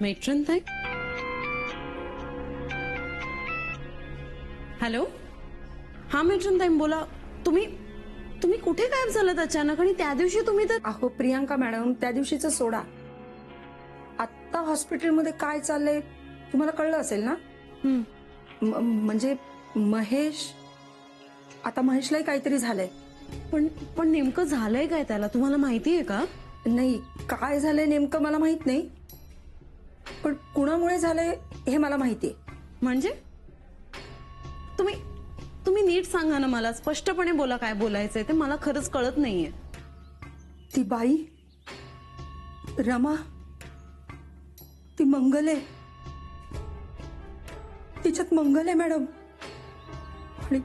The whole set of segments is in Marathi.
मैत्रीण ताई. हॅलो. हा मैत्रीण ताई बोला. तुम्ही तुम्ही कुठे गायब झालात अचानक? आणि त्या दिवशी तुम्ही तर. अहो प्रियांका मॅडम, त्या दिवशीचं सोडा. आता हॉस्पिटलमध्ये काय चाललंय तुम्हाला कळलं असेल ना? म्हणजे महेश, आता महेशलाही काहीतरी झालंय. पण पण नेमकं झालंय काय त्याला, तुम्हाला माहिती आहे का? नाही, काय झालंय नेमकं मला माहित नाही, पण कुणामुळे झालंय हे मला माहितीये. म्हणजे तुम्ही तुम्ही नीट सांगा ना मला, स्पष्टपणे बोला काय बोलायचंय ते, मला खरंच कळत नाहीये. ती बाई रमा, ती मंगल आहे, तिच्यात मंगल आहे मॅडम. आणि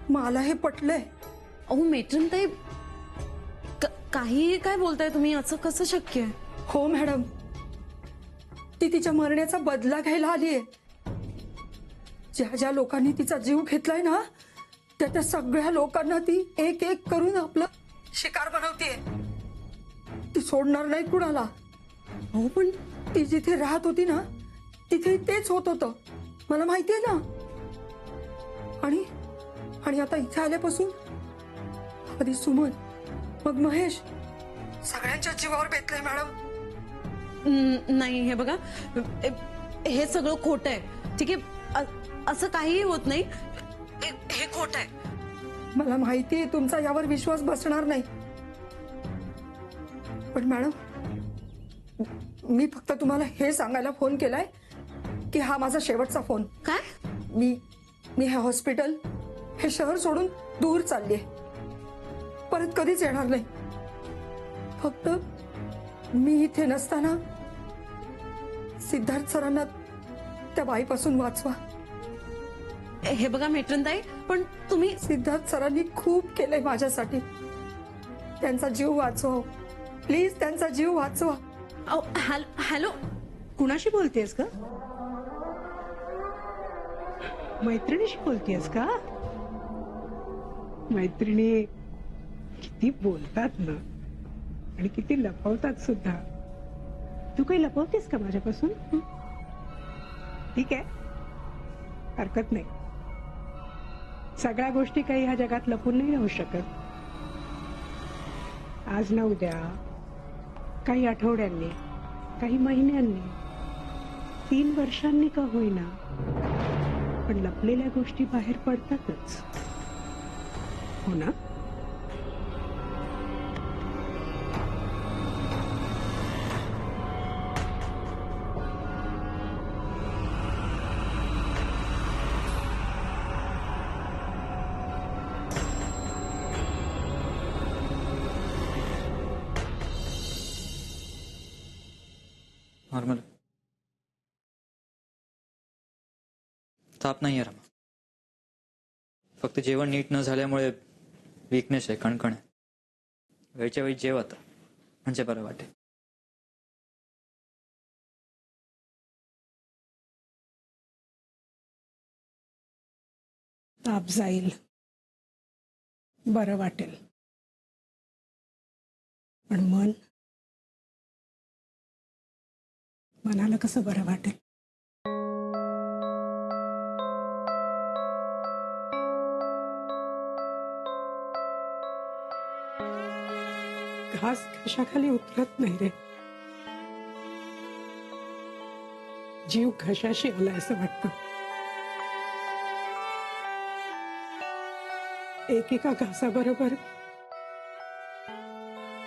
मला हे पटलंय. अहो मैत्रीण ताई, काही काय बोलताय तुम्ही? असं कसं शक्य आहे? हो मॅडम, ती तिच्या मरण्याचा बदला घ्यायला आलीये. ज्या ज्या लोकांनी तिचा जीव घेतलाय ना, त्या सगळ्या लोकांना ती एक एक करून आपलं शिकार बनवतेय. ती सोडणार नाही कुणाला. हो पण ती जिथे राहत होती ना, तिथे तेच होत होतं, मला माहितीये ना. आणि आणि आता इथे आल्यापासून आधी सुमन, मग महेश, सगळ्यांच्या जीवावर बेतलंय मॅडम. नाही, हे बघा, हे सगळं खोटं आहे. ठीक आहे, असं काहीही होत नाही. हे खोटं आहे. मला माहितीये तुमचा यावर विश्वास बसणार नाही, पण मॅडम मी फक्त तुम्हाला हे सांगायला फोन केलाय की हा माझा शेवटचा फोन. काय? मी मी हे हॉस्पिटल, हे शहर सोडून दूर चाललीये. परत कधीच येणार नाही. फक्त मी इथे नसताना सिद्धार्थ सरांना त्या बाईपासून वाचवा. हे बघा मैत्रीण ताई, पण तुम्ही. सिद्धार्थ सरांनी खूप केलंय माझ्यासाठी. त्यांचा जीव वाचवा प्लीज, त्यांचा जीव वाचवा. हॅलो. कुणाशी बोलतेस का? मैत्रिणीशी बोलतेस का? मैत्रिणी किती बोलतात ना, आणि किती लपवतात सुद्धा. तू काही लपवतेस का माझ्यापासून? ठीक आहे, हरकत नाही. सगळ्या गोष्टी काही ह्या जगात लपून नाही राहू शकत. आज ना उद्या, काही आठवड्यांनी, काही महिन्यांनी, 3 वर्षांनी का होईना, पण लपलेल्या गोष्टी बाहेर पडतातच. हो ना? नॉर्मल. ताप नाही आहे रमा, फक्त जेवण नीट न झाल्यामुळे वीकनेस आहे, कणकण आहे. वेळच्या वेळी जेव आता, म्हणजे बरं वाटेल. ताप जाईल, बरं वाटेल, पण मनाला कसं बरं वाटेल? घास घशाखाली उतरत नाही रे. जीव घशाशी आला असं वाटतं. एकेका घासाबरोबर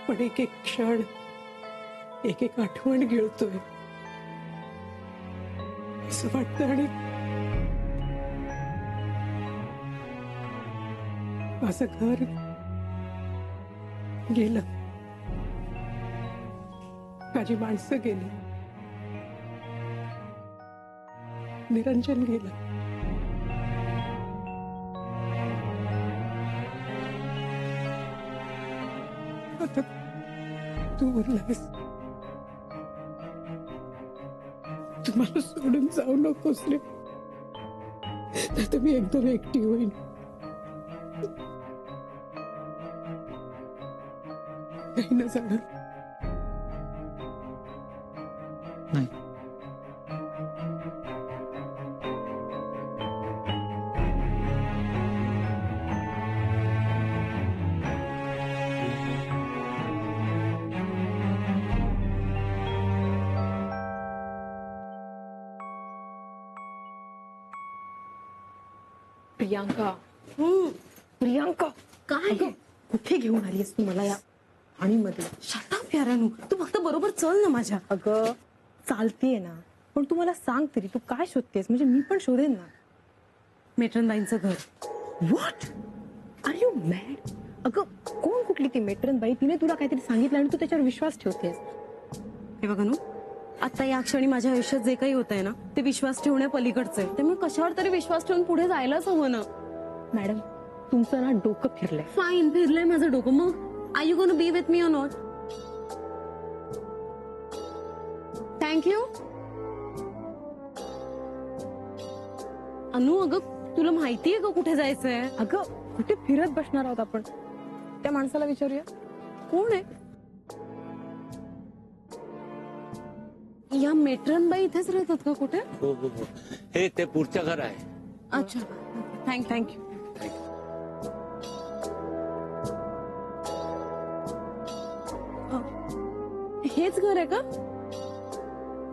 पण एक एक क्षण, एक एक आठवण गिळतोय असं वाटतं. आणि माझं घर गेलं, माझी माणसं गेली, निरंजन गेलं. आता तू उरलास. तुम्हाला सोडून जाऊ नकोस रे, तर मी एकदम एकटी होईन. काही न जाणार. नाही, प्रियांका, हम्म, प्रियांका, काय अगं, कुठे घेऊन आलीस तू मला या आणि मध्ये? शटाप यारानू, तू फक्त बरोबर चल ना माझ्या. अगं चालतीये ना, पण तू मला सांग तरी तू काय शोधतेस, म्हणजे मी पण शोधेन ना. मेट्रनबाईंचं घर. What are you mad? अगं कोण कुठली ती मेट्रन बाई? तिने तुला काहीतरी सांगितलं आणि तू त्याच्यावर विश्वास ठेवतेस. हे बघा नू, आता या क्षणी माझ्या आयुष्यात जे काही होत आहे ना ते विश्वास ठेवण्या पलीकडचं आहे. त्यामुळे कशावर तरी विश्वास ठेवून पुढे जायलाच हवं ना. मॅडम तुमचं ना डोकं फिरलंय. फाईन, फिरलंय माझं डोकं. मग I you gonna be with me or not? Thank you. अनु, अगं तुला माहितीये का कुठे जायचंय? अगं कुठे फिरत बसणार आहोत आपण? त्या माणसाला विचारूया. कोण आहे? या मेट्रनबाई इथेच राहतात का कुठे? हो हो हो, हे ते पुढचं घर आहे. अच्छा, थँक्यू. हेच घर आहे का?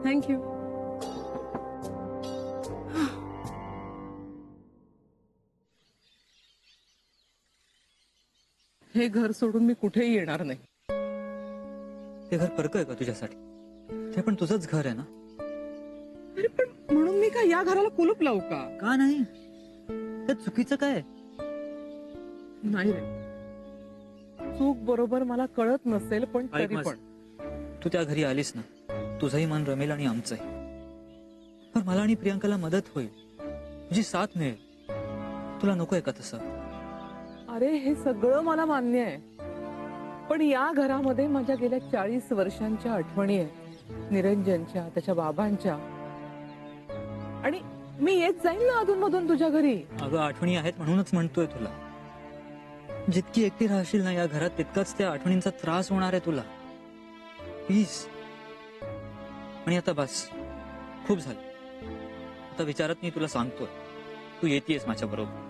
थँक्यू. हे घर सोडून मी कुठेही येणार नाही. ते घर परक आहे का तुझ्यासाठी? ते पण तुझंच घर आहे ना. अरे पण म्हणून मी काय या घराला कुलूप लावू का? का नाही? त्यात चुकीचं काय? नाही रे, चूक बरोबर मला कळत नसेल, पण ऐक तरी माझं. पण तू त्या घरी आलीस ना, तुझंही मन रमेल आणि आमचंही. पण मला आणि प्रियांकाला मदत होईल, तुझी साथ मिळेल. तुला नकोय का तसं? अरे हे सगळं मला मान्य आहे, पण या घरामध्ये माझ्या गेल्या 40 वर्षांच्या आठवणी आहेत. निरंजनच्या, त्याच्या बाबांच्या. आणि मी येत जाईन ना अधून मधून तुझ्या घरी. अगं आठवणी आहेत म्हणूनच म्हणतोय तुला. जितकी एकटी राहशील ना या घरात, तितकाच त्या आठवणींचा त्रास होणार आहे तुला. प्लीज. आणि आता बस, खूप झालं. आता विचारत मी तुला सांगतोय, तू येतेस माझ्या बरोबर.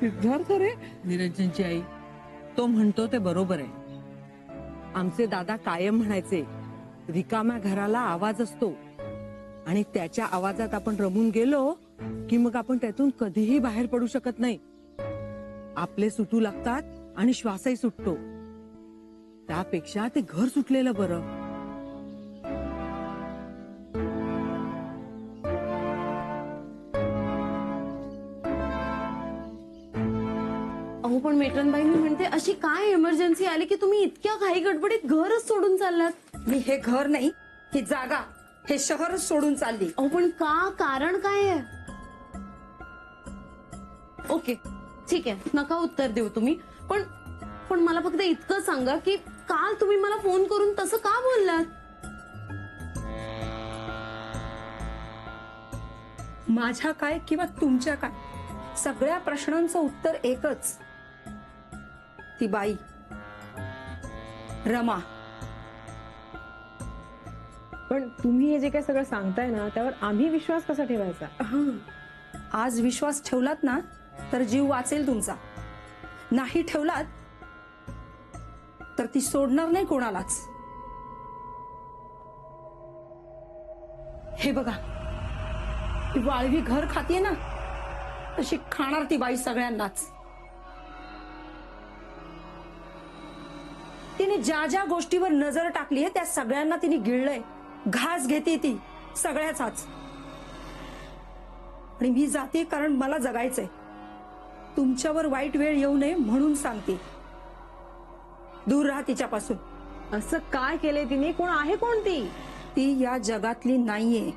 सिद्धार्थ रे, निरंजनची आई, तो म्हणतो ते बरोबर आहे. आमचे दादा कायम म्हणायचे, रिकाम्या घराला आवाज असतो आणि त्याच्या आवाजात आपण रमून गेलो की मग आपण त्यातून कधीही बाहेर पडू शकत नाही. आपले सुटू लागतात आणि श्वासही सुटतो. त्यापेक्षा ते घर सुटलेलं बरं. अहो पण मेट्रनबाई, मी म्हणते अशी काय इमर्जन्सी आली की तुम्ही इतक्या घाई गडबडीत घरच सोडून चाललात? मी हे घर नाही, ही जागा, हे शहरच सोडून चालली. अहो पण का? कारण काय आहे? ओके, ठीक आहे, नका उत्तर देऊ तुम्ही. पण पण मला फक्त इतकं सांगा की काल तुम्ही मला फोन करून तसं का बोललात? माझ्या काय किंवा तुमच्या काय, सगळ्या प्रश्नांचं उत्तर एकच. ती बाई रमा. पण तुम्ही हे जे काही सगळं सांगताय ना, त्यावर आम्ही विश्वास कसा ठेवायचा? आज विश्वास ठेवलात ना तर जीव वाचेल तुमचा. नाही ठेवलात तर ती सोडणार नाही कोणालाच. हे बघा, ती वाळवी घर खातीये ना, तशी खाणार ती बाई सगळ्यांनाच. तिने ज्या ज्या गोष्टीवर नजर टाकली आहे त्या सगळ्यांना तिने गिळलंय. घास घेते ती सगळ्याचाच. आणि मी जाते कारण मला जगायचंय. तुमच्यावर वाईट वेळ येऊ नये म्हणून सांगते. दूर राहा तिच्यापासून. असं काय केलंय तिने? कोण आहे कोण ती? ती या जगातली नाहीये.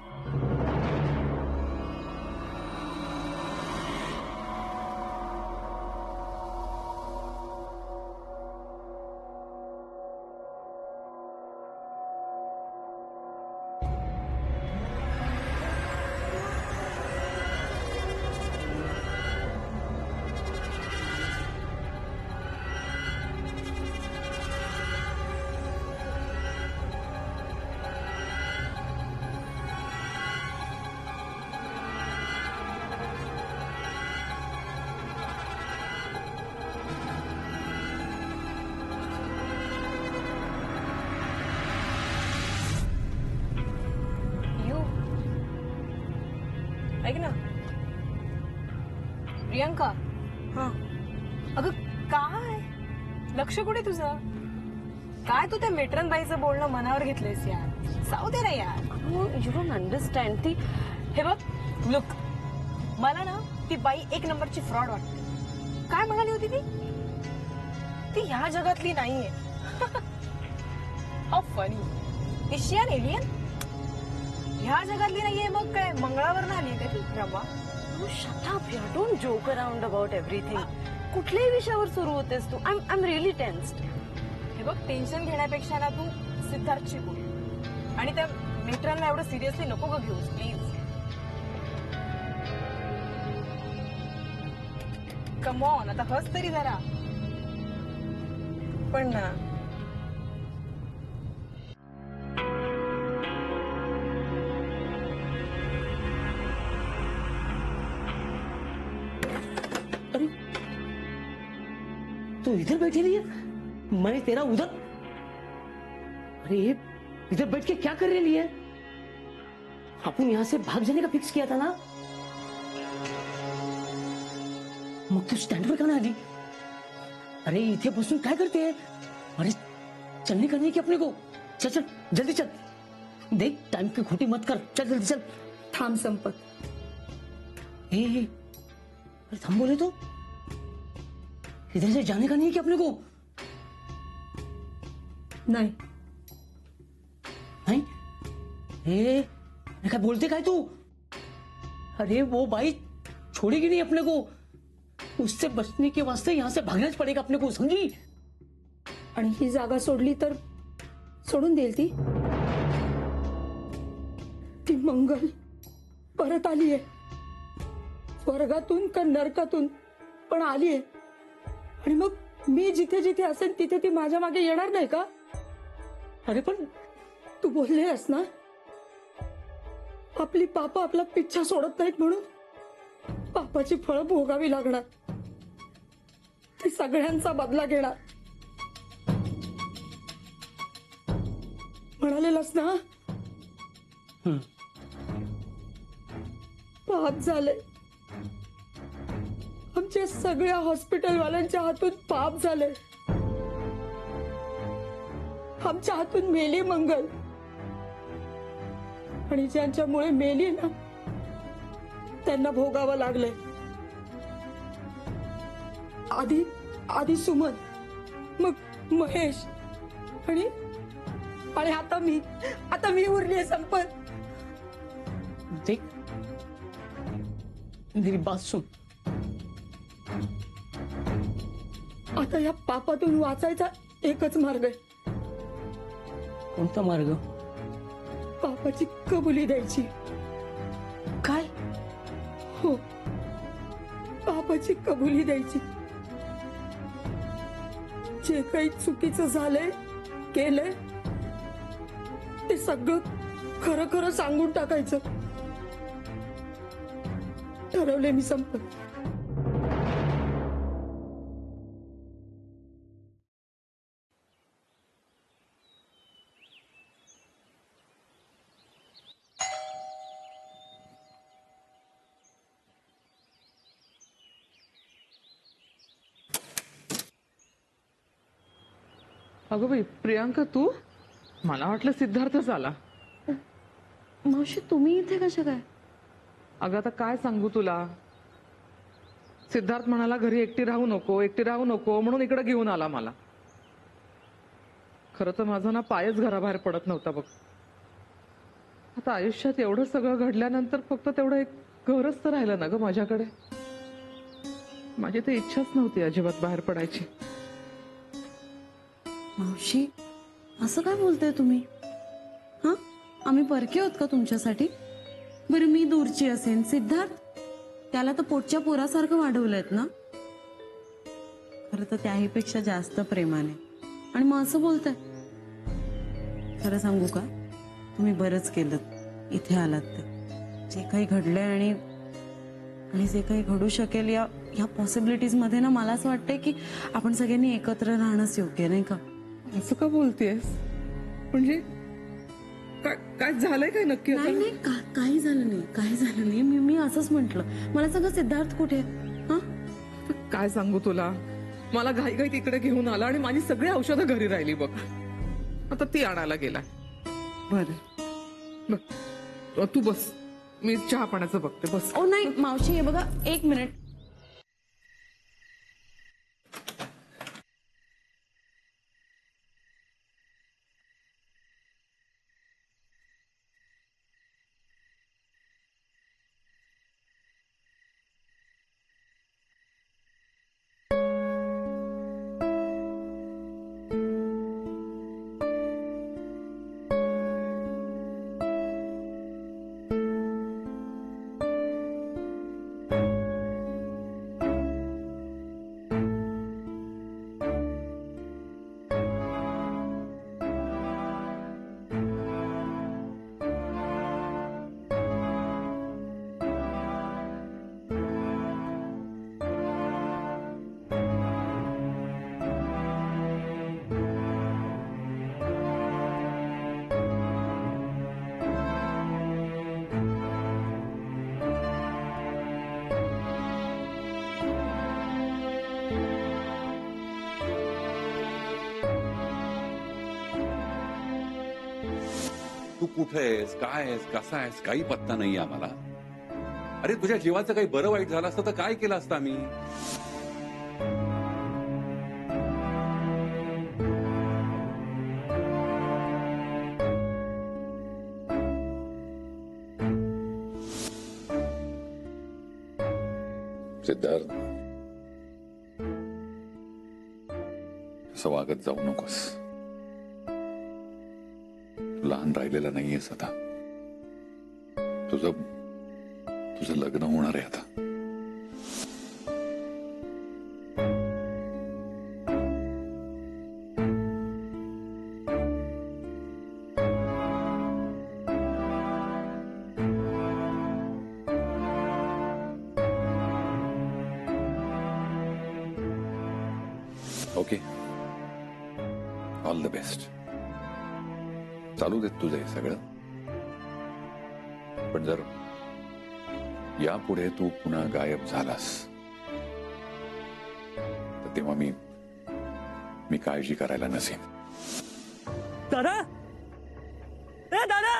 ऐक ना, प्रियंका, हा अगं काय लक्ष कुठे तुझं? काय तू त्या मेट्रन बाईचं बोलणं मनावर घेतलंयस यार? जाऊ दे ना यार. You don't understand. ती हे बघ, लुक, मला ना ती बाई एक नंबरची फ्रॉड वाटते. काय म्हणाली होती ती ह्या जगातली नाहीये. How funny. Is she an alien? ह्या जगातली नाहीये मग काय मंगळावर आली का ती रमा? शट अप यार, don't joke around about everything. कुठल्याही विषयावर सुरू होतेस तू. I am really tensed. हे बघ, टेन्शन घेण्यापेक्षा ना तू सिद्धार्थची बोल आणि त्या मित्रांना एवढं सिरियसली नको ग घेऊस प्लीज. कम ऑन, आता हस तरी जरा. पण ना तू इधर बैठी रही है, मैंने तेरा उधर. अरे इधर बैठ के क्या कर रही है? अपन यहां से भाग जाने का फिक्स किया था ना. मग तू स्टँड वर का नाही आली? अरे इथे बसून काय करते? अरे चलने का नहीं कि अपने को. चल चल जल्दी चल. देख टाइम की खोटी मत कर. चल जल्दी चल. थांब संपत. ए, अरे थम बोले तो. इधर से जाने का नहीं है कि अपने को. नाही. नहीं ए, क्या बोलते काय तू? अरे वो बाई छोड़ेगी नहीं अपने को. उससे बचने के वास्ते यहां से भागना पड़ेगा अपने को, समझी? आणि ही जागा सोडली तर सोडून देईल ती. ती मंगल परत आलीये. स्वर्गातून का नरकातून पण आलीये. आणि मग मी जिथे जिथे असेल तिथे ती माझ्या मागे येणार नाही का? अरे पण तू बोललेस ना, आपली पापा आपला पिच्छा सोडत नाहीत म्हणून पापाची फळं भोगावी लागणार. ती सगळ्यांचा बदला घेणार म्हणालेलंस ना. पाप झाले. आमच्या सगळ्या हॉस्पिटलवाल्यांच्या हातून पाप झाले. आमच्या हातून मेली मंगल. आणि ज्यांच्यामुळे मेली ना त्यांना भोगावं लागलंय. आधी सुमन, मग महेश आणि आता मी उरलीये संपत. देख मेरी बात सुन. आता या पापातून वाचायचा एकच मार्ग आहे. कोणता मार्ग? पापाची कबुली द्यायची. काय? हो, पापाची कबुली द्यायची. जे काही चुकीचं झालंय केलंय ते सगळं खरं खरं सांगून टाकायचं. ठरवले मी संपत. अगं बाई प्रियांका, तू? मला वाटलं सिद्धार्थच आला. मावशी तुम्ही इथे कशा काय? अगं आता काय सांगू तुला. सिद्धार्थ म्हणाला घरी एकटी राहू नको म्हणून इकडे घेऊन आला मला. खरं तर माझा ना पायच घराबाहेर पडत नव्हता बघ. आता आयुष्यात एवढं सगळं घडल्यानंतर फक्त तेवढं एक घरच तर राहिलं ना ग माझ्याकडे. माझी तर इच्छाच नव्हती अजिबात बाहेर पडायची. मावशी असं काय बोलताय तुम्ही? हा, आम्ही परके आहोत का तुमच्यासाठी? बरं मी दूरची असेन, सिद्धार्थ त्याला तर पोटच्या पोरासारखं वाढवलंयत ना. खरं तर त्याहीपेक्षा जास्त प्रेमाने. आणि मग असं बोलताय. खरं सांगू का, तुम्ही बरंच केलं इथे आलात ते. जे काही घडलंय आणि जे काही घडू शकेल या पॉसिबिलिटीज मध्ये ना, मला असं वाटतंय की आपण सगळ्यांनी एकत्र राहणंच योग्य, नाही का? असं का बोलतेस? म्हणजे काय झालंय काय नक्की? नाही काही झालं नाही. मी असंच म्हंटल. मला सांगा सिद्धार्थ कुठे? काय सांगू तुला, मला घाईघाई तिकडे घेऊन आला आणि माझी सगळी औषधं घरी राहिली बघ. आता ती आणायला गेला. बरं. बघ तू बस, मी चहा पाण्याचं बघते, बस. ओ नाही मावशी, हे बघा, 1 मिनिट. तू कुठे आहेस, काय आहेस, कसा आहेस, काही पत्ता नाही आम्हाला. अरे तुझ्या जीवाचं काही बरं वाईट झालं असतं तर काय केलं असतं आम्ही. सिद्धार्थ, असं वागत जाऊ नकोस. लहान राहिलेला नाहीयेस आता. तुझं लग्न होणार आहे आता. Okay, all the best. चालू देत तुझं हे सगळं, पण जर यापुढे तू पुन्हा गायब झालास तर तेव्हा मी काळजी करायला नसेन. दादा, ए दादा,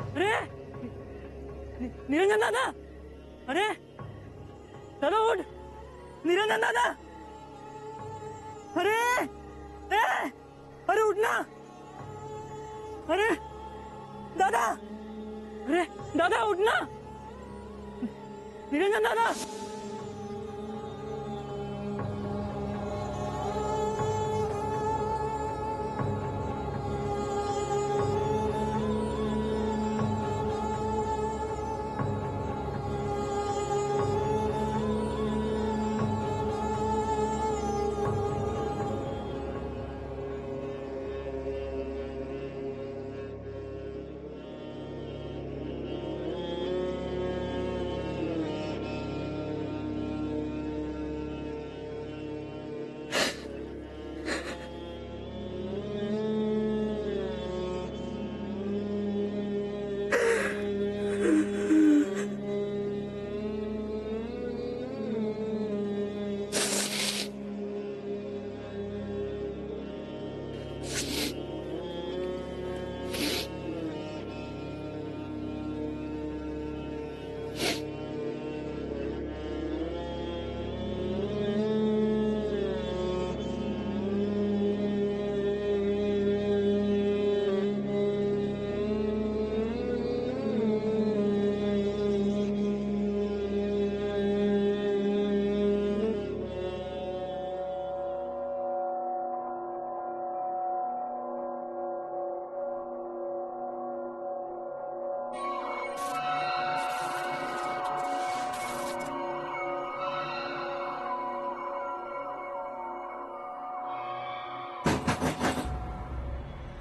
अरे निरंजन दादा, अरे दादा उठ, निरंजन दादा, अरे अरे उठ ना, अरे दादा, अरे दादा उठ ना, निरंजन दादा.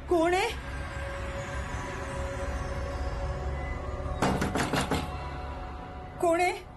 कोण आहे? कोण आहे?